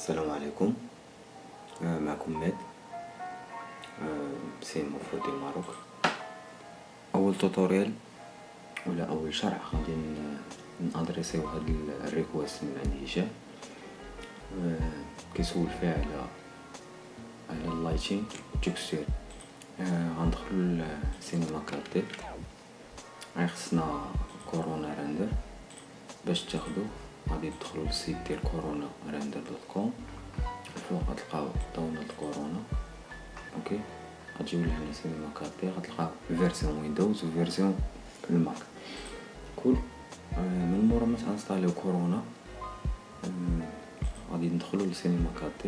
السلام عليكم. معكم ماد. سي المفروض ديال ماروك. اول توتوريال ولا اول شرح غادي نادريسيو هاد الريكويست من عند هشام. كيسول فيها على اللايتين تكستير. غندخلو لسينما 4D. خصنا كورونا رندر. باش تاخدو غادي تدخلوا للسيت ديال كورونا رندر دوت كوم. الفوق غتلقاو داونلود كورونا. اوكي، غتجيو لهنا سينما 4D، غتلقاو فيرسيون ويندوز وفيرسيون الماك. كول من مورا ما تانستاليو كورونا غادي ندخلوا لسينما 4D.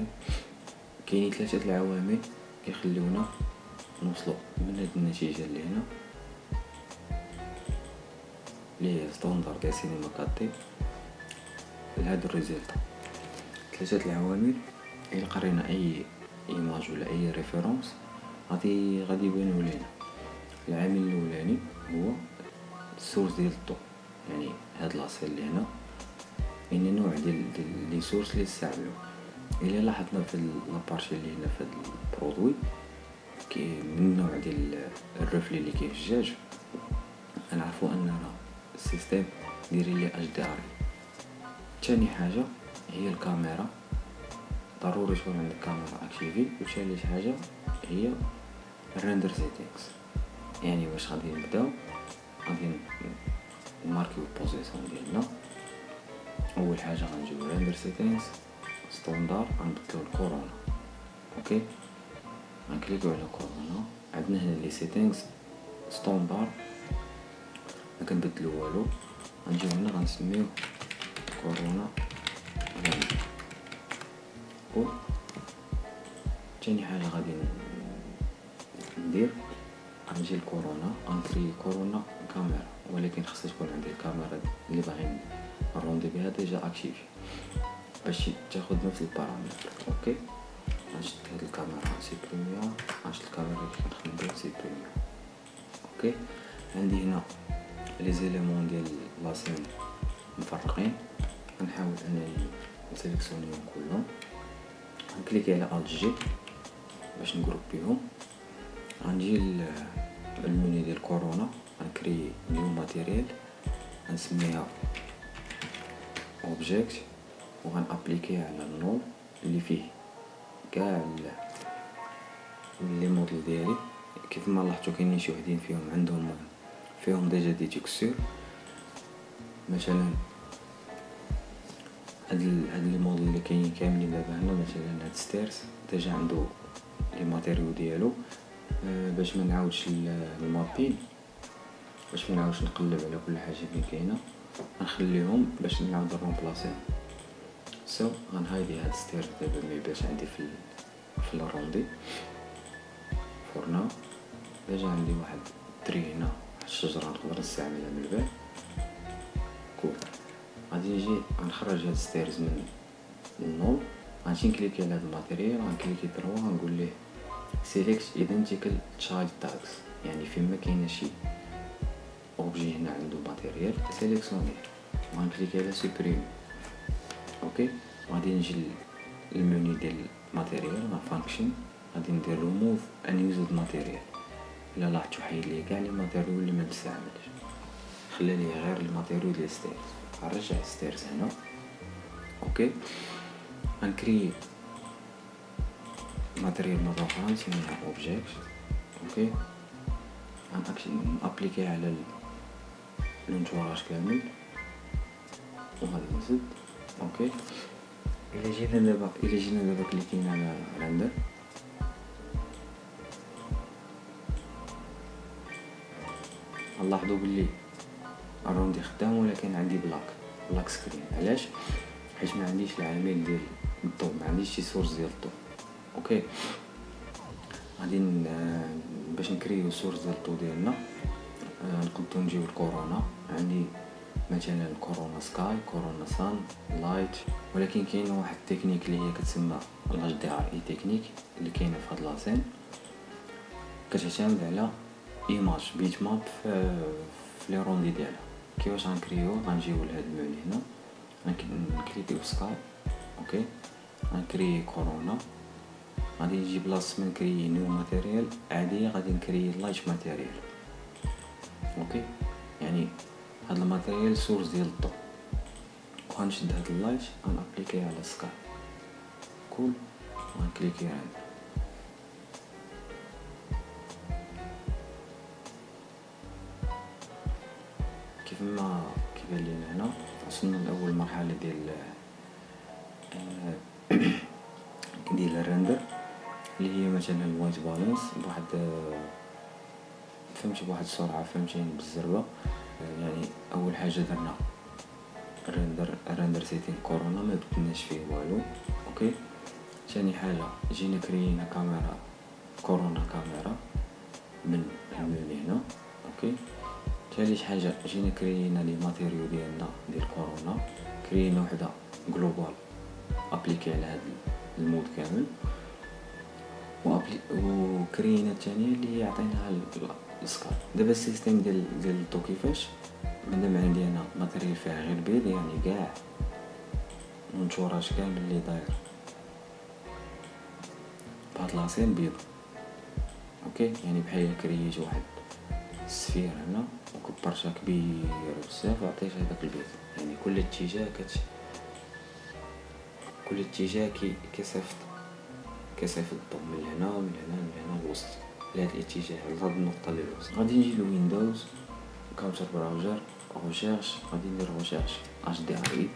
كاينين 3 العوامل كيخليونا نوصلوا من هاد النتيجه اللي هنا لي ستاندرد ديال سينما 4D لهاد الريزلت. 3 العوامل الا قرينا اي ايماج ولا اي ريفيرونس غادي يبانوا لينا. العامل الاولاني هو السورس ديال الضوء، يعني هاد لاصيل اللي هنا كاين نوع ديال لي سورس اللي استعملوا. الا لاحظنا في لابارتي اللي هنا في هاد البرودوي من النوع ديال الرفلي اللي كاين في الجاج، غنعرفوا ان السيستم داير لي HDR. ثاني حاجه هي الكاميرا، ضروري تكون عندك كاميرا اكتيفي. وثالث حاجه هي الريندر سيتينغز. يعني واش غادي نبداو غادي نماركيو البوزيسيون ديالنا. اول حاجه غنجيو ريندر سيتينغز ستاندار، غنبدلو الكورونا. اوكي، غنكليكو على كورونا. عندنا هنا لي سيتينغز ستاندار ما كنبدلو والو. غنجيو هنا غنسميوه كورونا ريندر. ثاني حاجه غادي ندير غنجي الكورونا غنكري كورونا كاميرا، ولكن خصها تكون عندي الكاميرا اللي باغي نروندي بها ديجا اكتيفي باش تاخذ نفس البارامتر. اوكي، غنشد هاد الكاميرا سيبريميا، غنشد الكاميرا اللي كنخدم بها سيبريميا. اوكي، عندي هنا لي زيليمون ديال لاسين مفرقين. غنحاول انني نسيليكسيونيهم كلهم. غنكليكي على الت جي باش نغروبيهم. غنجي المنيو ديال كورونا، غنكري نيو ماتيريال غنسميها اوبجيكت، وغنابليكيه على النور اللي فيه كاع لي موديل ديالي. كيف ما لاحظتوا كاينين شي وحدين فيهم ديجا دي تكستور. مثلا هاد لي موديل اللي كاينين كاملين دابا هنا، مثلا هاد ستيرز ديجا عنده لي ماتيريو ديالو. باش ما نعاودش المابين، باش ما نعاودش نقلب على كل حاجه اللي كاينه، غنخليهم باش نعاود نرومبلاسيهم. غنهايدي هاد ستيرز دابا ما يبانش عندي في الروندي. فورنا ديجا عندي واحد تري هنا، واحد الشجره نقدر نستعملها من الباب. غادي نجي غنخرج هاد ستيرز من النول. غنمشي نكليكي على هاد الماتيريال، غنكليكي دروا، غنقول ليه سيليكت ايدنتيكال تشايلد تاغز، يعني فيما كاينه شي اوبجي هنا عنده ماتيريال سيليكسيونيه. غنكليكي على سوبريم. اوكي، غادي نجي للمنيو ديال الماتيريال، فانكشن، غادي ندير ريموف ان يوزد ماتيريال. الا لاحظتوا حيد لي كاع لي ماتيريال اللي ما مستعملش، خلى لي غير الماتيريال ديال ستيرز. غنرجع ستيرز هنا. اوكي، غنكري ماتيريال مرة أخرى نسميها اوبجيكت. اوكي، غنابليكي على الانتوراج كامل وغادي نزيد. اوكي، الا جينا دابا كليكينا على رندر، نلاحظوا بلي الروندي خدام ولكن عندي بلاك سكرين. علاش؟ حيت ما عنديش العامل ديال الضوء، ما عنديش شي سورس ديال الضوء. اوكي، غادي باش نكريو سورس ديال الضوء ديالنا نقدروا نجيو الكورونا. عندي مثلا كورونا سكاي، كورونا سان، لايت. ولكن كاين واحد التكنيك اللي هي كتسمى HDR تكنيك اللي كاينه في هاد لاسين، كتعتمد على ايماج بيت ماب في لي روندي ديالها. كيفاش غنكريو؟ غنجيو لهاد المنيو هنا، غنكليكيو سكاي. اوكي، غنكري كورونا، غادي نجي بلاص ما نكري نيو ماتيريال عاديه، غادي نكري لايت ماتيريال. اوكي، يعني هاد الماتيريال سورس ديال الضوء، وغنشد هاد اللايت غنابليكيه على سكاي كول، غنكليكي هنا. كيف ما كيبان لينا هنا وصلنا لاول مرحله ديال الرندر، اللي هي مثلا الوايت بالانس بواحد فهمتي بواحد السرعه، فهمتيني بالزربه. يعني اول حاجه درنا رندر سيتين كورونا، ما بدلناش فيه والو. اوكي، ثاني حاجه جينا كرينا كاميرا كورونا، كاميرا من المنيو هنا. اوكي، ثالث حاجه جينا كرينا لي ماتيريو ديالنا ديال كورونا، كرينا وحده جلوبال ابليكي على هذا المود كامل، وكرينا الثانيه اللي هي عطيناها السكال. دابا السيستيم ديال الضو كيفاش، مادام عندي انا ماتيريال فيها غير بيض، يعني كاع منشورات كامل اللي داير بهاد لاصين بيض. اوكي، يعني بحال كرييت واحد السفير هنا وكبرتها كبير بزاف وعطيتها داك البيض، يعني كل اتجاه كل اتجاه كيصيفط الضوء من هنا من هنا من هنا للوسط، لهاد الاتجاه لهاد النقطه اللي الوسط. غادي نجي لويندوز كاونتر براوزر ريشيرش، غادي ندير ريشيرش HDRI.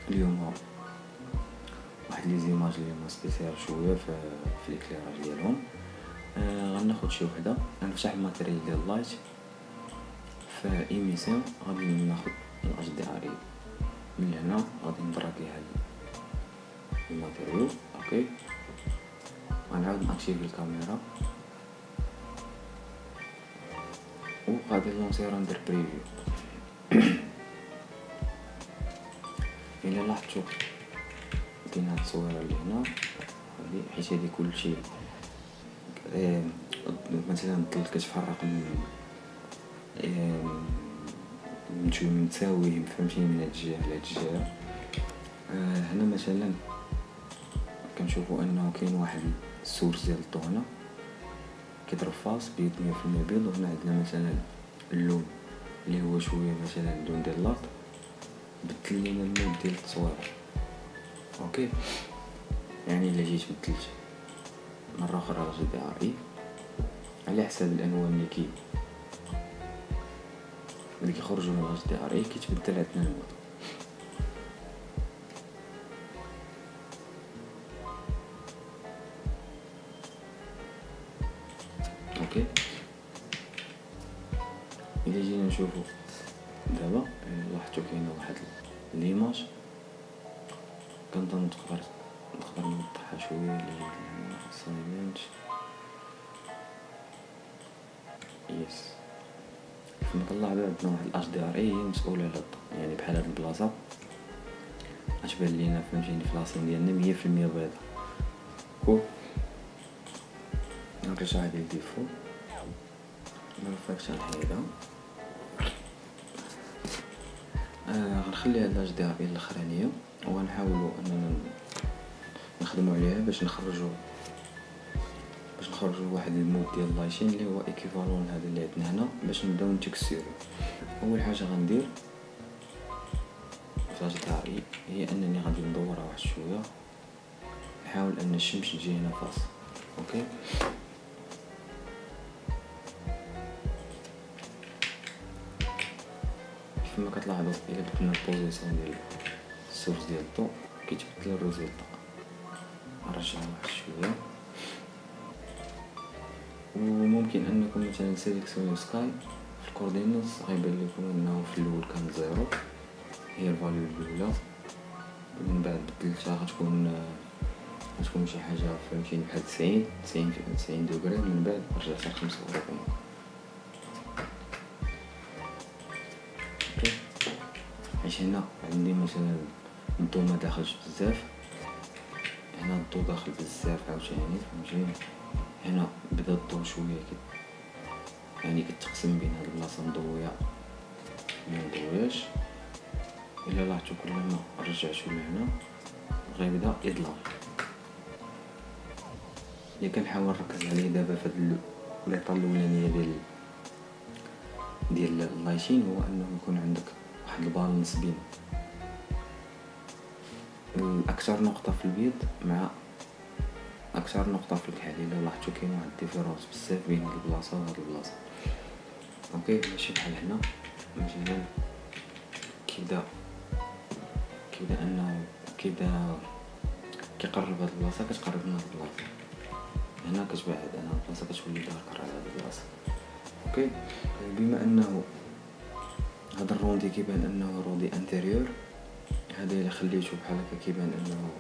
اليوم واحد لي زيماج اللي هما سبيسيال شويه في الاكليراج ديالهم. غناخد شي وحده، غنفتح الماتيريال ديال اللايت في ايميسيون، غادي ناخد HDRI من هنا، غادي ندرك ليها الماتيريال. اوكي، غنعاود ناكتيفي الكاميرا وغادي نلونسي ندير بريفيو. الا لاحظتوا كاين هاد التصويره اللي هنا هادي، حيت هادي كلشي مثلا الظل كتفرق متساوي، فهمتيني، من هاد الجهه لهاد الجهه. هنا مثلا كنشوفوا انه كاين واحد السورس ديال الضوء هنا كيضرب فاس بيض 100% بيض، وهنا عندنا مثلا اللون اللي هو شويه مثلا اللون ديال لاط، بدل لينا المود ديال التصوير. اوكي، يعني الا جيت بدلت مره اخرى HDRI على حساب الالوان اللي كيخرجوا من HDRI كيتبدل عندنا المود. اوكي، الا جينا نشوفوا دابا لاحظتوا كاينه واحد ليماج، كنظن نقدر نوضحها شويه اللي سايلنت. يس، كما طلع عندنا واحد HDRI هي مسؤوله على الضوء، يعني بحال هاد البلاصه غتبان لينا، فهمتيني، في لاصين ديالنا 100% بيضاء. كو نرجع ديال ديفو نرفعها نحيدها. غنخلي هاد HDRI الاخرانيه وغنحاولوا اننا نخدموا عليها باش نخرجوا واحد المود ديال اللايتين اللي هو ايكيفالون هذا اللي عندنا هنا، باش نبداو نتكسيرو. اول حاجه غندير في HDRI هي انني غادي ندورها واحد شويه، نحاول ان الشمس تجي هنا فاص. اوكي، كما كتلاحظوا الا بدلنا البوزيسيون ديال السورس ديال الضوء كيتبدل الريزلت. نرجعها واحد شويه، وممكن انكم مثلا سيليكسيونيو سكاي في الكوردينيتس، غيبان لكم انه في الاول كان 0 هي الفاليو الاولى، من بعد بدلتها غتكون شي حاجه فهمتيني بحال 90 دوغري، من بعد رجعتها ل 45. اوكي، حيت هنا عندي مثلا الضو ما داخلش بزاف، هنا الضو داخل بزاف عاوتاني، فهمتيني. هنا بدا الضو شويه يعني كتقسم بين هاد البلاصه مضويه ما مضوياش. الا لاحظتوا كل ما رجعتو لهنا غيبدا يظلم. اللي كنحاول نركز عليه دابا في هاد ليطا الاولانيه ديال اللايتين هو انه يكون عندك واحد البالانس بين الاكثر نقطه في البيض مع اكثر نقطه في الكحل. الا لاحظتوا كاين واحد الديفيرونس بزاف بين هاد البلاصه وهاد البلاصه. اوكي ماشي بحال هنا مثلا كيبدا كيقرب هاد البلاصه كتقرب من هاد البلاصه، هنا كتبعد انا البلاصه كتولي داركر على هاد البلاصه. اوكي بما انه هذا الروندي كيبان انه روندي انتيريور، هذا الا خليته بحال هكا كيبان انه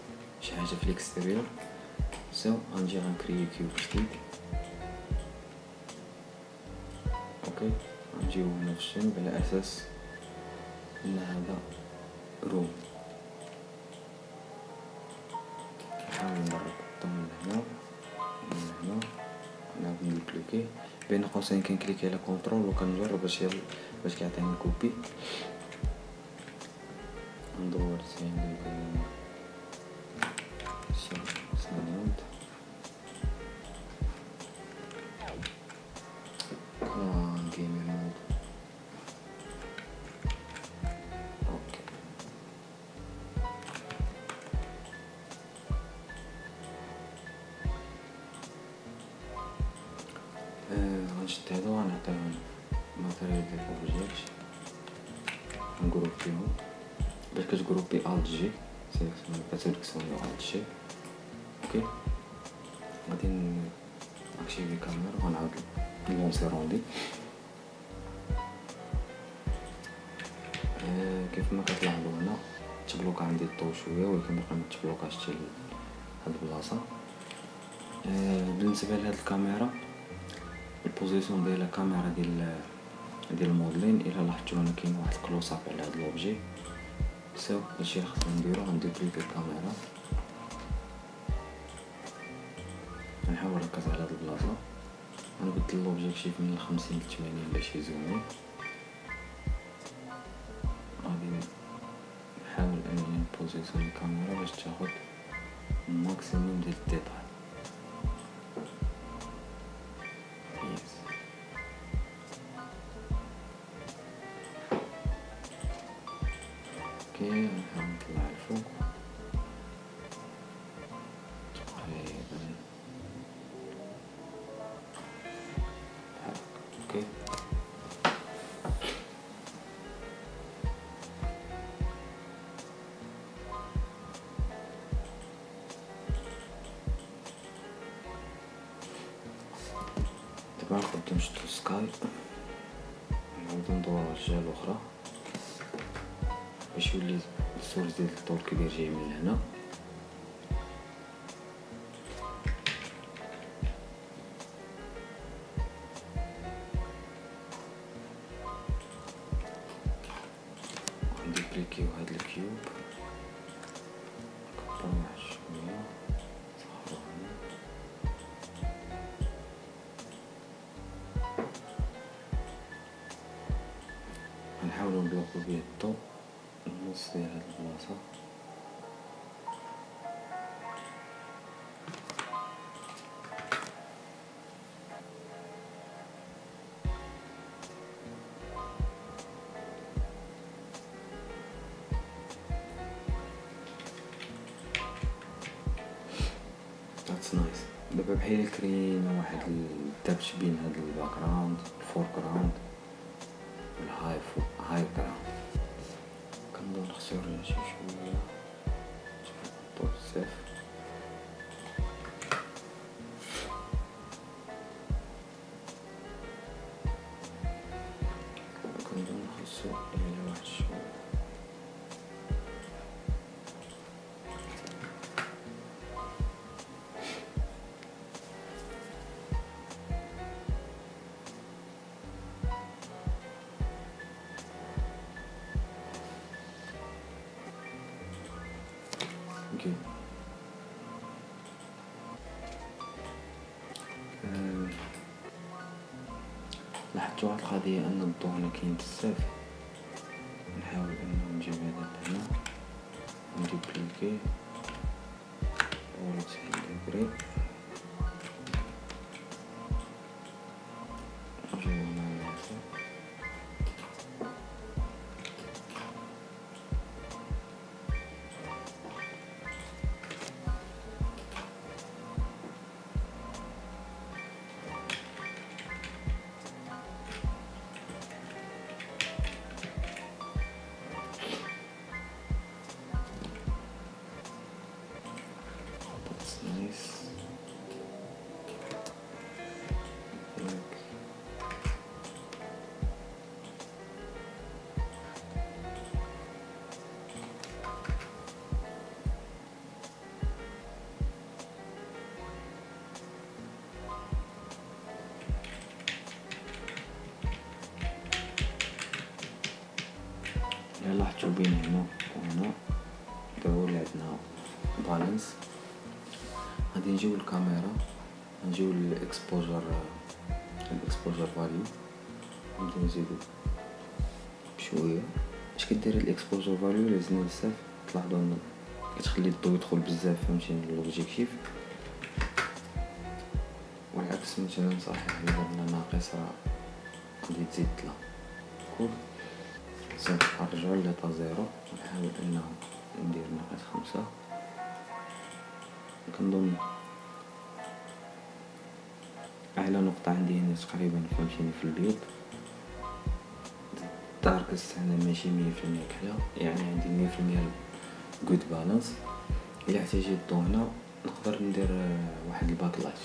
شي حاجه في الاكستيريور. غنجي غنكريي كيوب جديد. اوكي غنجيو هنا في الجنب على اساس ان هذا روم. نحاول نربط من هنا من هنا، نعاود نكليكي بين قوسين كنكليكي على كونترول وكنجرب باش كيعطيني كوبي. ندور ثاني ساوند جيم مود. اوكي غنشد هادو غنعطيهم ماتيريال ديال اوبجيكت، نجروبيهم باش كتجروبي الت جي سيليكسيوني الت جي. اوكي غادي ناكتيفي كاميرا وغنعاود نلونسي روندي. كيف ما كتلاحظوا هنا تبلوكا عندي الضو شويه ولكن باقي متبلوكاش حتى هاد البلاصه. بالنسبه لهاد الكاميرا البوزيسيون ديال الكاميرا ديال الموديلين الا لاحظتوا هنا كاين واحد الكلوز اب على هاد لوبجي. هادشي اللي خصنا نديرو غندوبليكي الكاميرا، غنحاول نركز على هاد البلاصه، غنبدل لوبجيكتيف من 50 ل 80 باش يزومي. غادي نحاول انني نبوزيسيون الكاميرا باش تاخد الماكسيموم ديال الديتاي. اوكي نحاول نطلع الفوق تقريبا. اوكي دابا نقدر نشدو سكاي، نعاودو ندورو الجهة الاخرى باش يولي السورس ديال الضوء الكبير جاي من هنا. ندوبليكيو هاد الكيوب نكبرو واحد شويه نصغرو هنا. غنحاولو نبلوكو بيه الضوء النص ديال هاد البلاصه. That's nice. دابا بحال كرينا واحد الدبش بين هاد الباك جراوند الفور جراوند والهاي جراوند. كنظن خصو يرجع شي شويه الضوء بزاف. كنظن خصو يرجع واحد شويه. اوكي لاحظت واحد القضيه ان الضوء هنا كاين بزاف. نحاول انه نجيب هذا هنا ندوبليكي ورا 90 دوغري نايس. لاحظتوا بين هنا وهنا دابا ولا عندنا بالانس. غادي نجيو الكاميرا، نجيو الاكسبوجر فاليو، نبداو نزيدو بشويه. اش كدير الاكسبوجر فاليو اللي زدنا بزاف، تلاحظوا ان كتخلي الضوء يدخل بزاف فهمتيني لوبجيكتيف، والعكس مثلا صحيح الا درنا ناقص راه غادي تزيد لا كول. صافي نرجعو لطا زيرو، نحاول انه ندير ناقص 5. كنظن اعلى نقطة عندي هنا تقريبا فهمتيني في البيض. الداركست هنا ماشي 100% كحلة، يعني عندي 100% good balance. الا احتاجيت الضو هنا نقدر ندير واحد الباك لايت.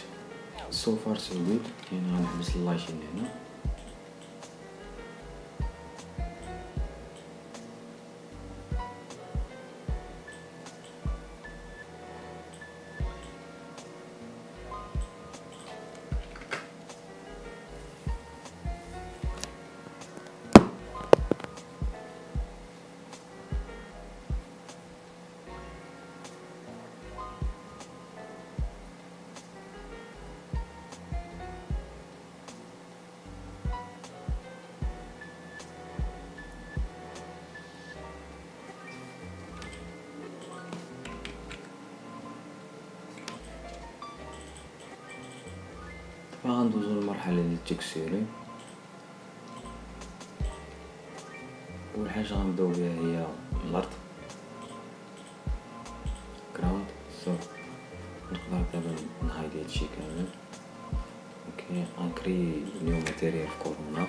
so far so good، يعني غنحبس اللايتين هنا. غندوزو للمرحلة ديال التكسيري. اول حاجة غنبداو بها هي الارض جراوند. نقدر دابا نهايد هادشي كامل. اوكي غنكري نيو ماتيريال في كورونا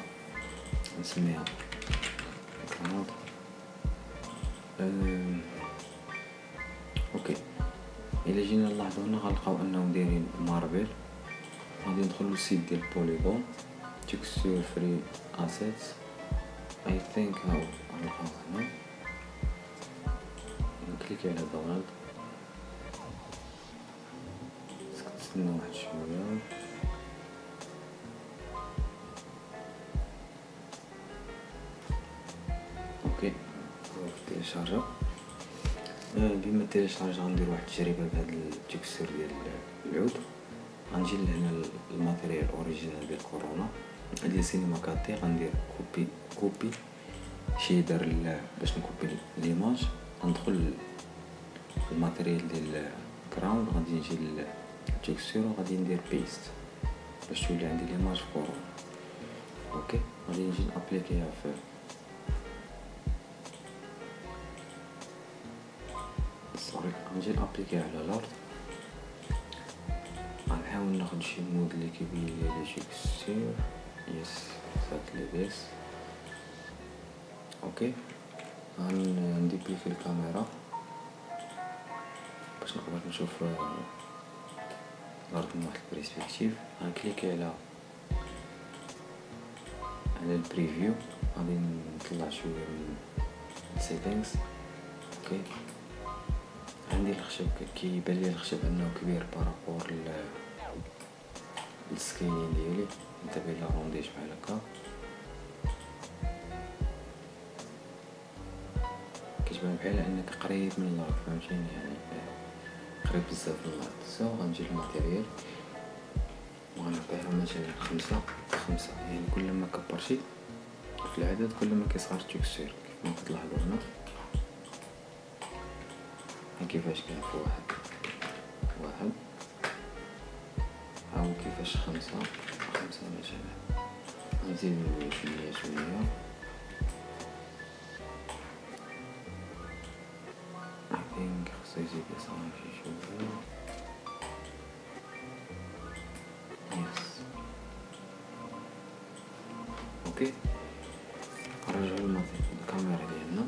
نسميها جراوند. اوكي الا جينا نلاحظوا هنا غنلقاو انهم دايرين ماربل. غادي ندخلو للسيت ديال بوليغون تكستور فري اسيتس اي ثينك. هاو غنلقاو هنا، نكليكي على دونالد. نستنى واحد شويه. اوكي تيليشارجا. بما تيليشارجا غندير واحد التجربه بهذا التكستور ديال العود. غنجي لهنا الماتيريال اوريجينال ديال كورونا ديال سينما كاتي. غندير كوبي شيدر باش نكوبي ليماج. غندخل الماتيريال ديال كراون، غادي نجي للتكستور وغادي ندير بيست باش تولي عندي ليماج في كورونا. اوكي غادي نجي نابليكيها في غنجي نابليكيها على الارض. غنحاول ناخد شي مود اللي كيبين لي تكستور. يس صافي لاباس. اوكي غنديبليكي الكاميرا باش نقدر نشوف الارض من واحد البريسبكتيف. غنكليكي على البريفيو. غادي نطلع شويه من السيتينغز. اوكي عندي الخشب كيبان لي الخشب انه كبير بارابور للسكرين ديالي. نتبع لا رونديش بحال هكا كتبان بحال انك قريب من الارض فهمتيني، يعني قريب بزاف من الارض. غنجي للماتيريال وغنعطيها مثلا 5. يعني كل ما كبرتي في العدد كل ما كيصغر التكستور كيف ما كتلاحظوا هنا. كيفاش كان في واحد هاو كيفاش 5 مثلا. نزيد شويه I think خصو يزيد يصغر شويه. يس اوكي نرجعو الكاميرا ديالنا.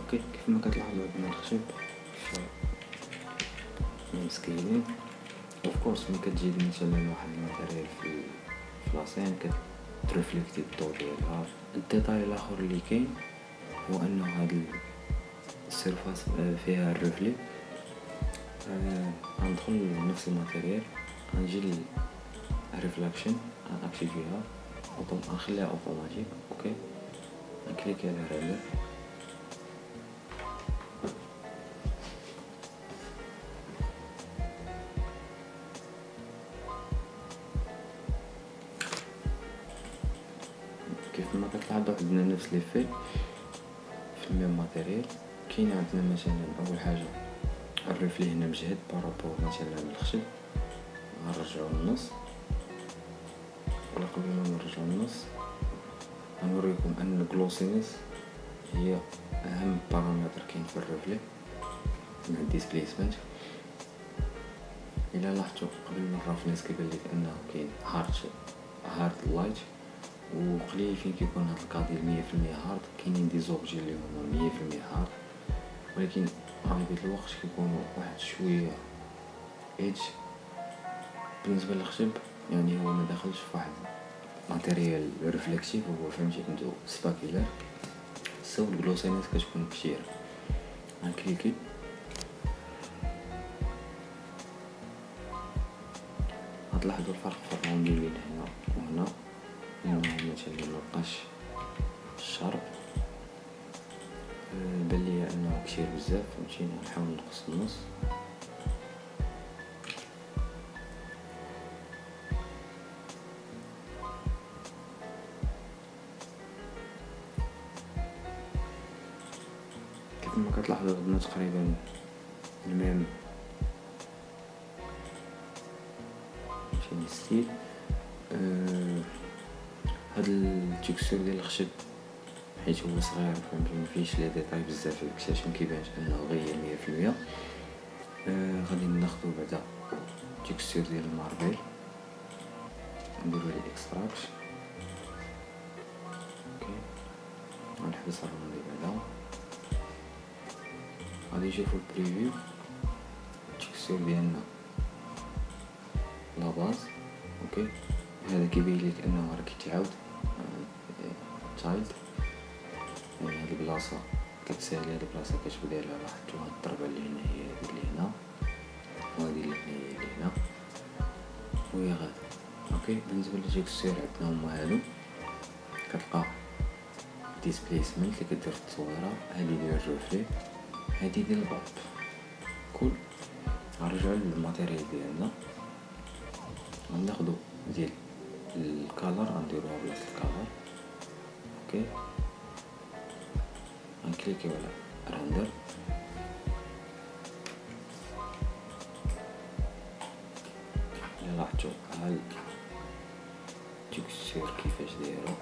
اوكي. كيف ما كتلاحظوا عندنا الخشب مسكينين اوف كورس. ملي كتجي مثلا واحد الماتيريال في لاسين كترفليكتي الضوء ديالها. الديتاي الاخر اللي كاين هو انه هاد السيرفاس فيها الرفلي. غندخل لنفس الماتيريال، غنجي للريفلاكشن، غنأكتيفيها غنخليها اوتوماتيك. اوكي، نكليكي على ريندر. كيف ما كتلاحظوا عندنا نفس ليفي في الميم ماتيريال. كاين عندنا مثلا اول حاجه الرفلي هنا مجهد بارابور مثلا الخشب، غنرجعو للنص. ولا قبل ما نرجعو للنص غنوريكم ان الجلوسينس هي اهم بارامتر كاين في الرفلي مع الديسبليسمنت. الا لاحظتوا قبل ما الرفليس كيبان لك انه كاين هارد لايت، وقليل فين كيكون هاد الكادير 100% هارد. كاينين دي زوبجي اللي هما 100% هارد، ولكن غالبية الوقت كيكونوا واحد شويه ايدج. بالنسبه للخشب يعني هو ما داخلش في واحد ماتيريال ريفلكسيف، هو فهمتي كنتو سباكيلر. سو الجلوسينيس كتكون كثيره. غنكليكي غتلاحظوا الفرق في الروندين هنا وهنا. هنا مثلا مبقاش الشارب، بان ليا انه كثير بزاف فهمتيني. نحاول نقص النص. كيف ما كتلاحظوا عندنا تقريبا الميم فهمتيني ستيل. هاد التكستور ديال الخشب حيت هو صغير فهمتي مفيهش لي ديتاي بزاف، الكشاش مكيبانش انه غير 100%. غادي ناخدو بعدا التكستور ديال الماربل، نديرو ليه اكستراكت. اوكي، غنحبس الروندي بعدا. غادي نشوفو البريفيو. التكستور ديالنا لا باز. اوكي، هذا كيبين لك انه راه كيتعاود تايلد. يعني هاد البلاصه كتسالي، هاد البلاصه كتبدا لها. لاحظتوا هاد الضربه اللي هنا هي هادي اللي هنا، وهادي اللي هنا هي اللي هنا، وهي غادا. اوكي، بالنسبه للتكستور عندنا هما هادو. كتلقى ديسبليسمنت اللي كدير في التصويره، هادي ديال الرفلي، هادي ديال الباب. كل غنرجعو للماتيريال ديالنا، غناخدو ديال الكالر غنديروها بلاصه الكالر. اوكي، غنكليكيو على رندر. الا لاحظتوا ها التكستور كيفاش دايره.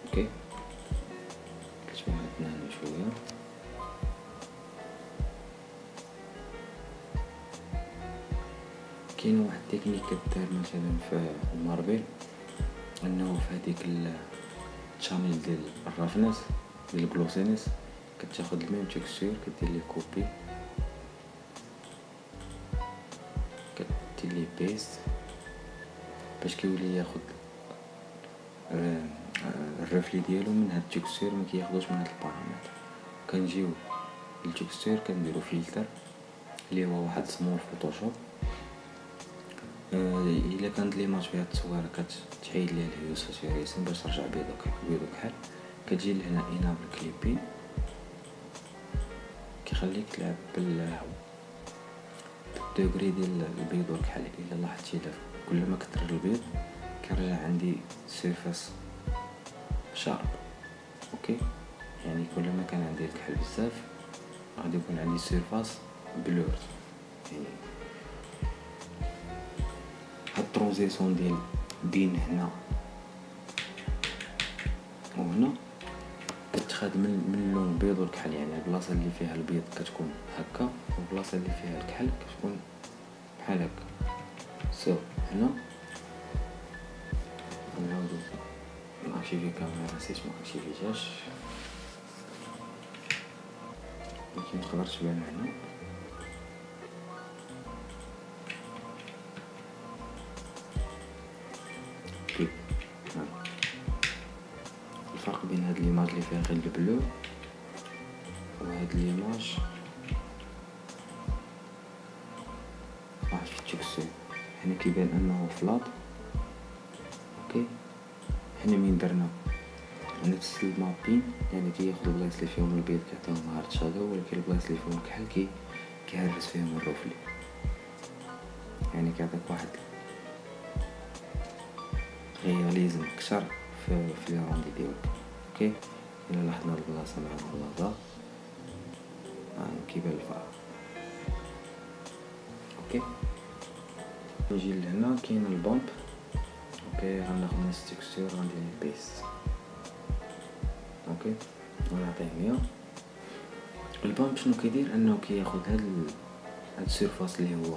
اوكي، كتبان عندنا هنا شويه. كاين واحد التكنيك كدار مثلا في الماربل، انه في هذيك الشانيل ديال الرافنس ديال الجلوسينس كتاخد الميم تكستور كدير ليه كوبي، كدير ليه بيست باش كيولي ياخد الرفلي ديالو من هاد التكستور، ما كياخدوش من هاد البارامتر. كنجيو للتكستور كنديرو فلتر اللي هو واحد سمول فوتوشوب. الا كانت ليماج فيها التصويره كتحيد ليها الهيو ساتوريشن باش ترجع بيضو كحل. كتجي لهنا انابل كليبين، كيخليك تلعب بالدوغري ديال البيض والكحل. الا لاحظتي كل ما كثر البيض كيرجع عندي سيرفاس شارب. اوكي، يعني كل ما كان عندي الكحل بزاف غادي يكون عندي سيرفاس بلورد. يعني هاد الترانزيسيون ديال بين هنا وهنا كتخاد من اللون البيض والكحل. يعني البلاصه اللي فيها البيض كتكون هكا، والبلاصه اللي فيها الكحل كتكون بحال هكا. سو هنا نعاودو نارشيفي كاميرا نسيت ما ارشيفيتهاش، ولكن تقدر تبان هنا. الفرق بين هاد ليماج اللي فيها غير البلو وهاد ليماج واحد في التكستور، هنا كيبان انه فلات. اوكي، هنا من درنا نفس المابين، يعني كياخذ البلايص اللي فيهم البيض كيعطيهم هارد شادو، ولكن البلايص اللي فيهم الكحل كيهرس فيهم الروفلي، يعني كيعطيك واحد رياليزم اكثر في لي روندي ديالك. اوكي، الا لاحظنا البلاصه مع البلاصه كيبان الفرق. اوكي، نجي لهنا كاين البومب. اوكي، غناخد نفس التكستور غندير بيست. اوكي، ونعطيه 100. البومب شنو كيدير انه كياخد هاد السيرفاس اللي هو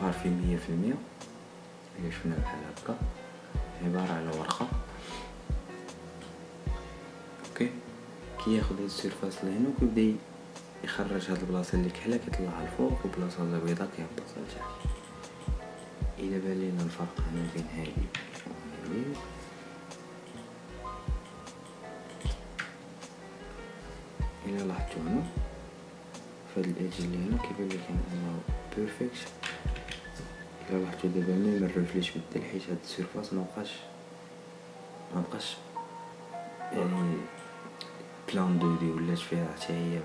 بارفي 100% اللي شفنا بحال هكا، عباره على ورقه. اوكي، كياخد هاد السيرفاس اللي هنا وكيبدا يخرج هاد البلاصه اللي كحله كيطلعها الفوق، والبلاصه اللي بيضاء كيهبطها لتحت. الى بان لينا الفرق هنا بين هادي وهادي، الى لاحظتوا هنا فهاد الايدج اللي هنا كيبان لك انه بيرفكت. الى لاحظتوا دابا ملي الريفليش بدل، حيت هاد السيرفاس مابقاش يعني بلان 2 دي، ولات فيها حتى هي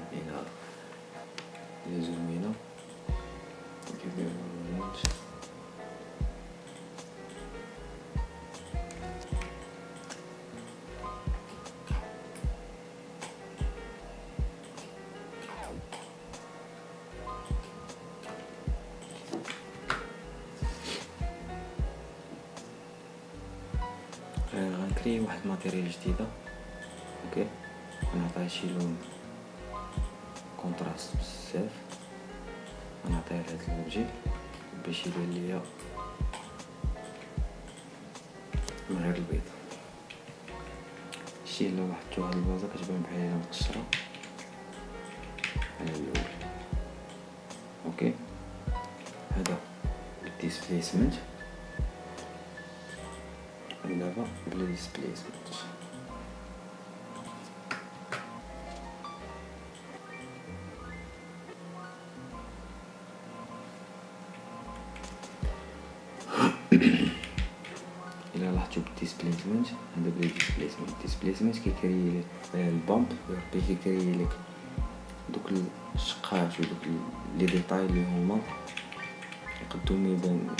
الى زوينه كيدير الرينج. غنكري واحد الماتيريال جديده. اوكي، غنعطيها شي لون كونتراست بزاف، غنعطيها لهاد الوجه باش يبان ليا من غير البيض. شتي الا لاحظتوا هاد البازا كتبان بحال هي مقشره على الاول. اوكي، هذا الديسبليسمنت، دابا بلا ديسبليسمنت. الى لاحظتوا بالديسبليسمنت، هذا بلا ديسبليسمنت كيكري لك البامب، كيكري لك دوك الشقات ودوك لي ديتاي اللي هما يقدروا يبان.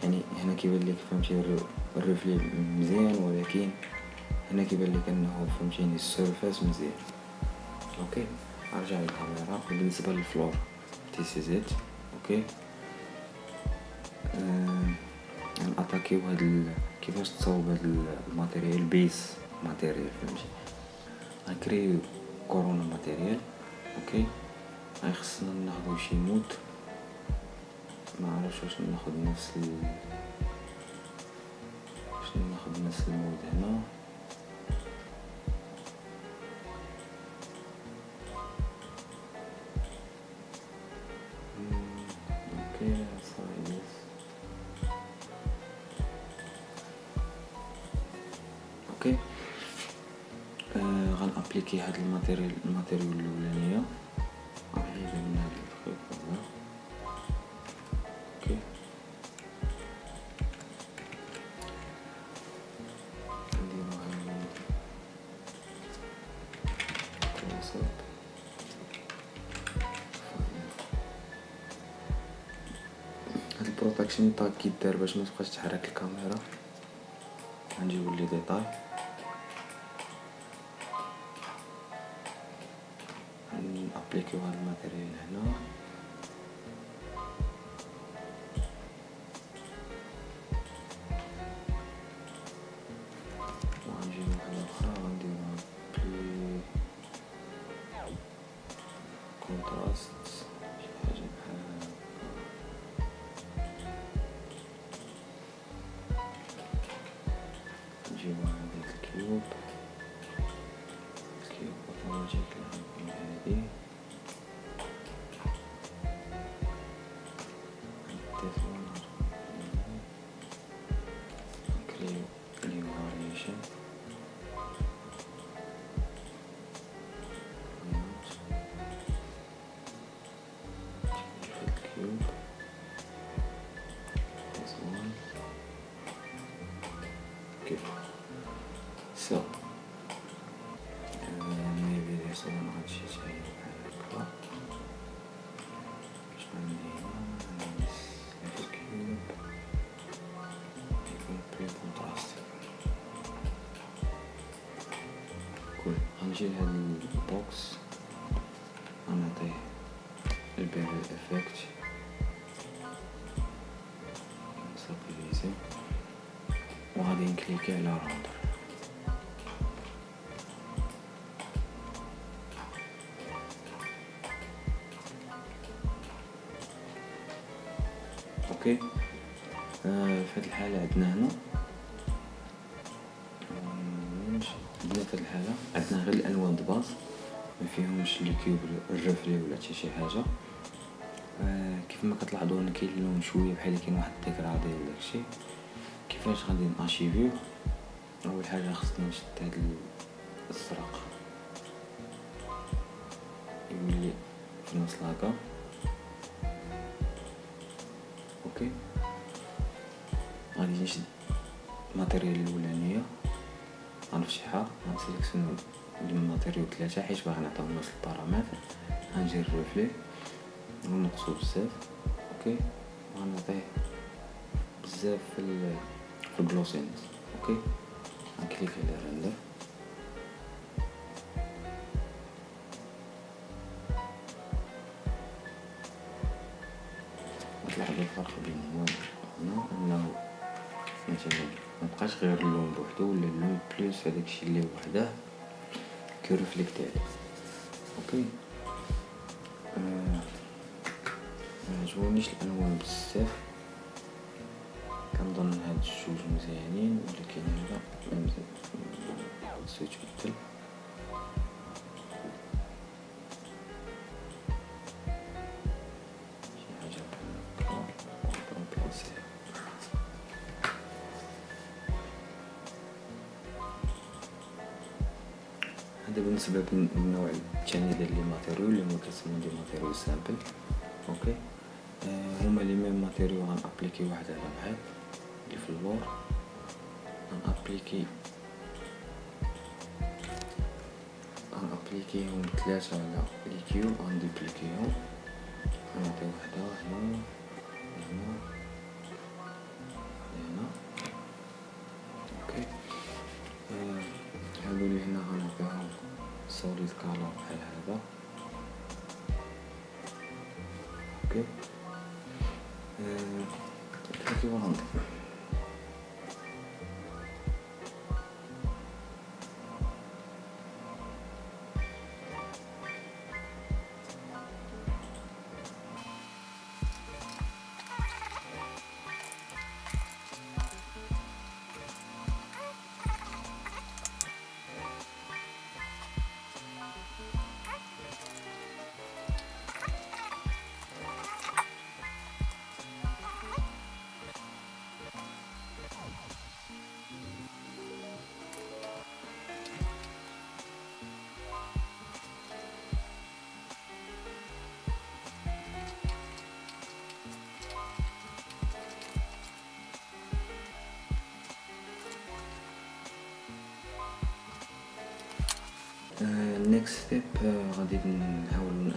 يعني هنا كيبان لك فهمتي الريفلي مزيان، ولكن هنا كيبان لك انه فهمتيني السيرفاس مزيان. اوكي، ارجع للكاميرا. بالنسبه للفلور تيسيزيت. اوكي، ناتاكيو هاد كيفاش تصاوب هاد الماتيريال بيس ماتيريال، فهمتي؟ غنكريو كورونا ماتيريال. اوكي، خصنا ناخدو شي مود، ما عرفتش واش ناخد نفس المود هنا. اوكي صايب. اوكي، غنابليكي هاد الماتيريال الاولانيه غنحيد من هاد الخيط هذا. اوكي، هاد البروتكشن تاع كيدار باش ما تبقاش تحرك الكاميرا. غنجيبو لي ديتاي، نابليكيو هاد الماتيريال هنا. وغنجيبو واحدة اخرى غنديروها بلي كونتراست، شي حاجة بحال هكا. نجي لهاد البوكس غنعطيه البيرل افكت نسابيليزي وغادي نكليكي على راندر. اوكي في هاد الحالة عندنا هنا في هاد الحالة عندنا غير الالوان دباز ما فيهمش لي كيوب الرفلي ولا حتى شي حاجه. كيف ما كتلاحظوا ان كاين اللون شويه بحال كاين واحد التكرار ديال داكشي. كيفاش غادي نارشيفيو؟ اول حاجه خصني نشد هاد الزرق يولي في نص لاكا. اوكي غادي نشد الماتيريال الاولانيه غنف شحال غنسيليكسيونو الماتيريال 3 حيت باغي نعطيو نفس البارامتر. غنجي الريفلي ونقصو بزاف. اوكي غنعطيه بزاف في الجلوسينس. اوكي غنكليك على رندر. غتلاحظوا الفرق بينهم هنا انه مثلا مبقاش غير اللون بوحدو ولا اللون بلوس هداكشي اللي وحده كيرفليكت عليه. اوكي معجبونيش الالوان بزاف، كنظن هاد الجوج مزيانين ولكن هذا خصو يتبدل. شي حاجه بحال هكا نبلاصيها. هذا بالنسبه للنوع الثاني ديال لي ماتيريال اللي هما كيسموا دي ماتيريال سامبل. اوكي هما لي ميم ماتيريال غنابليكي واحد على واحد اللي في اللور. غنابليكيهم 3 على لي كيو غندوبليكيهم. غنعطي وحده هنا هنا هنا. اوكي هادو اللي هنا غنعطيهم سوليد كالر بحال هذا. اوكي كليكي ورندر. next step غادي نحاولوا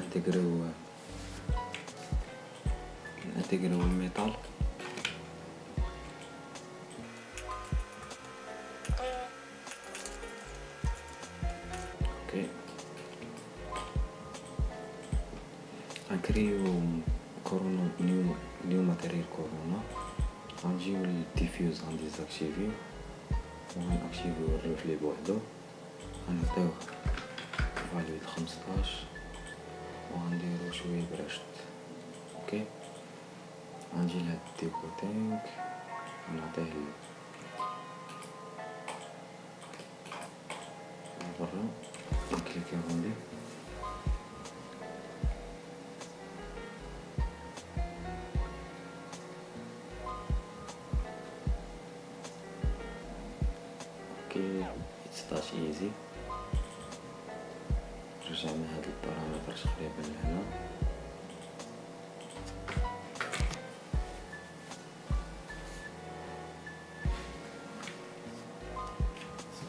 نانتيغريو الميتال. اوكي غنكريو كورونا نيو ماتيريال كورونا. غنجيو للديفيوز غنديزاكتيفيو وغنأكتيفيو الريفلي بوحدو. غنعطيوه فاليو 15 وغنديرو شويه برشت. اوكي غنجي لهاد الديكوتينغ ونعطيه برا نكليكي روندي. اوكي it's that easy. رجعنا هاد البارامتر تقريبا لهنا.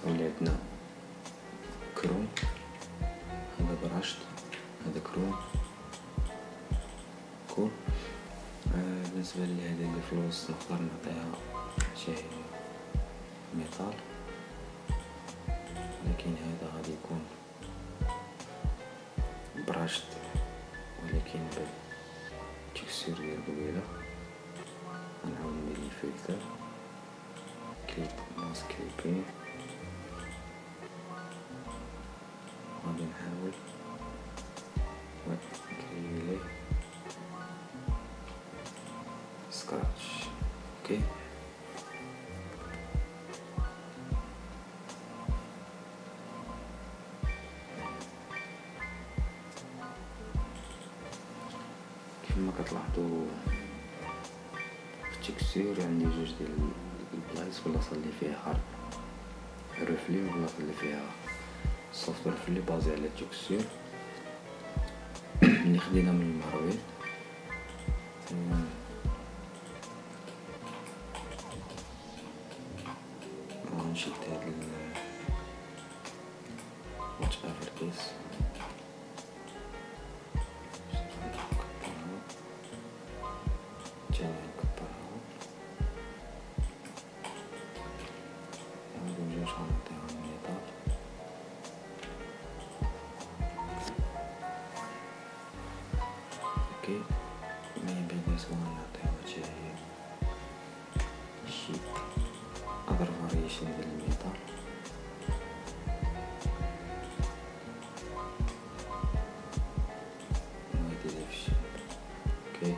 واللي عندنا كروم هذا براشت هذا كروم كول. بالنسبه لهذا اللي في الوسط نقدر نعطيها شي ميتال ولكن هذا غادي يكون براشت ولكن بالتكستور ديال طويلة. غنعاود ندير الفلتر كليب ماسك كليبين، غادي نحاول نكري ليه سكراتش. اوكي كما كتلاحظوا في التكستور عندي جوج ديال البلايص، بلاصه اللي فيها رفلي وبلاصه اللي فيها سوفت رفلي بازي على التكستور اللي خدينا من المرويل. غنشد هاد واتش افر كيس تاني نكبرها هادو جوج غنعطيهم النظام. اوكي مي بيجاس غنعطيو شي other variation ديال الميطال. نودي ليه في الشيب. اوكي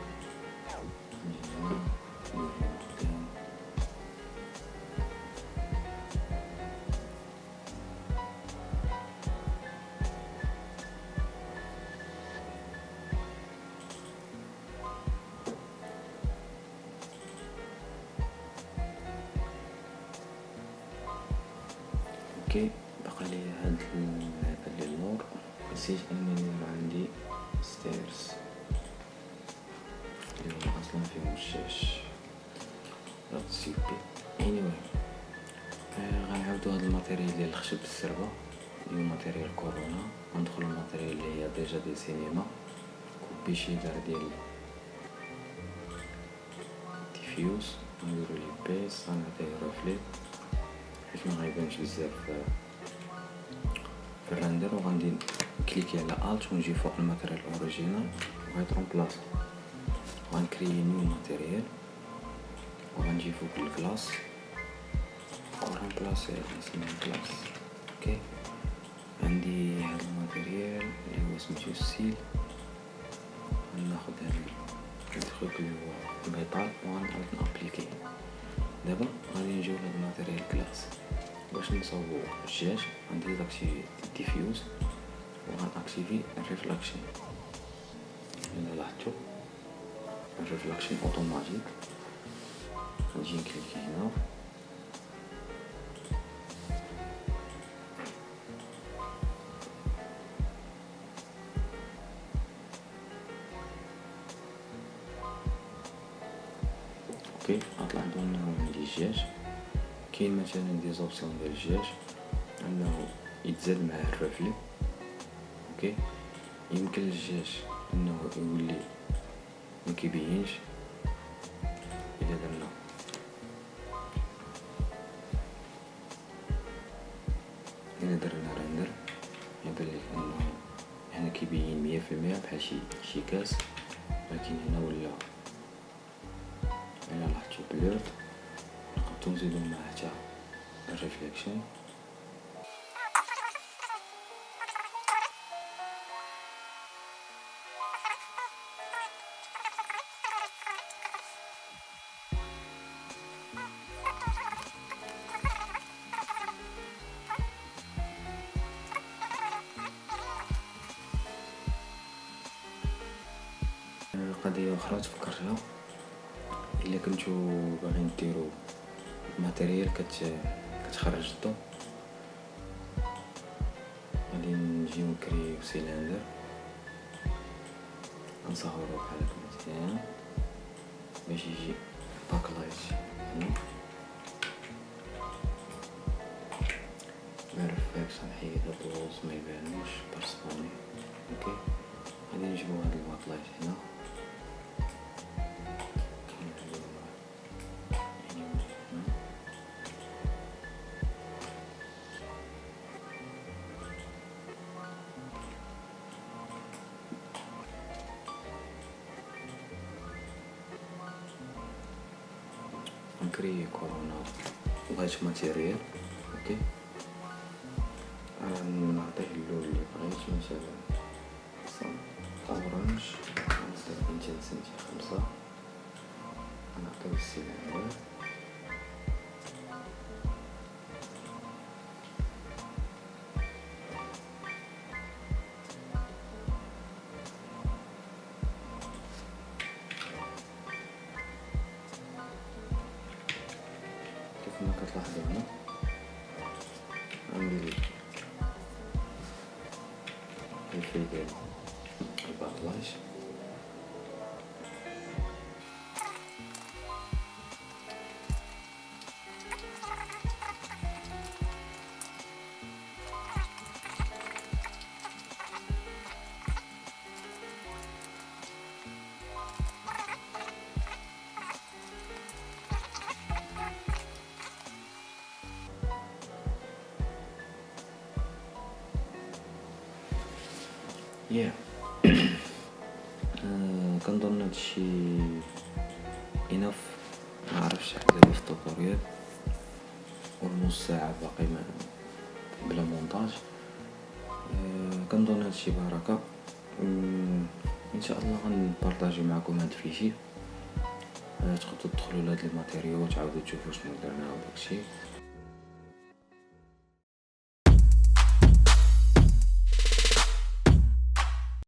اوكي بقى لي هاد هذا اللي اللور. نسيت انني ندير عندي ستيرز اللي هو اصلا فيهم الشاش سي بي. anyway غنعاودو هاد الماتيريال ديال الخشب السربه اللي هو ماتيريال كورونا. غندخلو الماتيريال اللي هي ديجا دي سينما كوبي شيدر ديال ديفيوز. غنديرو ليه بيس، غنعطيه رفلي حيت ما غيبانش بزاف في الرندر. وغندير كليكي على الت ونجي فوق الماتيريال اوريجينال وغيترومبلاص. غنكريي نيو ماتيريال وغنجي فوق الكلاس ورامبلاسي اسم الكلاس. اوكي عندي هذا الماتيريال اللي هو سميتو السيل. غناخد هاد الخوك اللي هو الميطال وغنعاود نابليكيه. دابا غادي نجيو لهاد الماتيريال كلاس باش نصاوبو الجاج. غندير داكشي ديفيوز وغنأكتيفي الريفلاكشن. الا لاحظتو الريفلاكشن اوتوماتيك. غنجي نكليكي هنا اوكي. غتلاحظوا انه عندي الجاج كاين مثلا دي زوبسيون ديال الجاج انه يتزاد معاه الرفلي. اوكي يمكن للجاج انه يولي ما كيبينش الا درنا رندر يبان لك انه هنا كيبين 100% بحال شي كاس، لكن هنا ولا الا لاحظتو بلورد. نقدروا نزيدو معاه حتى الريفليكشن. قضية أخرى تفكرتها، إلا كنتو باغيين ديرو ماتيريال كتخرج الضو، غادي نجيو نكريو سيلندر نصهرو بحال هكا مزيان باش يجي باكلايت هنا. بيرفكت. غنحيد هاد الروز ميبانوش بارسطوني. اوكي غادي نجيبو هاد الباكلايت هنا نكري كورونا بغيت ماتيريال. اوكي نعطيه اللون اللي بغيت، مثلا اورانج، نستخدم 200 سنتي 5، نعطيه السيلندر. كما كتلاحظوا هنا عندي الكيفية ديال الباطلاج. كنظن هادشي انف، معرفش شحال دابا في التوتوريال، ونص ساعة باقي بلا مونتاج. كنظن هادشي بركة. ان شاء الله غنبارطاجي معكم هاد الفيشي، تقدروا تدخلوا لهاد الماتيريال وتعاودوا تشوفوا شنو درنا وداكشي.